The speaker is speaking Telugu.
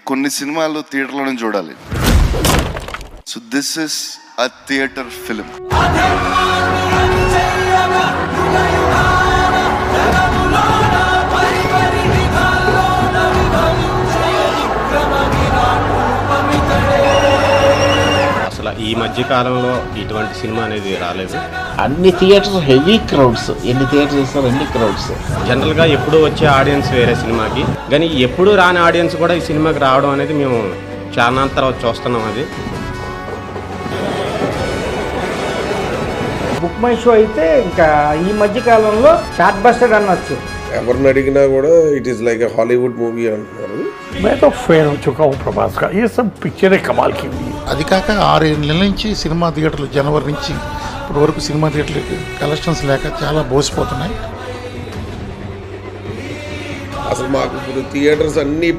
కొన్ని సినిమాలు థియేటర్లోనే చూడాలి. So this is a theatre film. అసలు ఈ మధ్య కాలంలో ఇటువంటి సినిమా అనేది రాలేదు. అన్ని థియేటర్స్ హెవీ క్రౌడ్స్, ఎన్ని థియేటర్స్ ఇస్తారు అన్ని క్రౌడ్స్. జనరల్గా ఎప్పుడు వచ్చే ఆడియన్స్ వేరే సినిమాకి, కానీ ఎప్పుడు రాని ఆడియన్స్ కూడా ఈ సినిమాకి రావడం అనేది మేము చాలా తర్వాత చూస్తున్నాం. అది బుక్ మై షో అయితే ఇంకా ఈ మధ్య కాలంలో షార్ట్ బస్టెడ్ అనొచ్చు. ఎవరిని అడిగినా కూడా it is like a Hollywood movie అంటున్నారు. मैं तो फैन हो चुका हूँ प्रभास का. ये सब पिक्चरें कमाल की हुई. అది కాక 6 నెలల నుంచి సినిమా థియేటర్లు జనవరి నుంచి ఇప్పటి వరకు సినిమా థియేటర్లకి కలెక్షన్స్ లేక చాలా బోసిపోతున్నాయి. అసలు మాకు ఇప్పుడు థియేటర్స్ అన్ని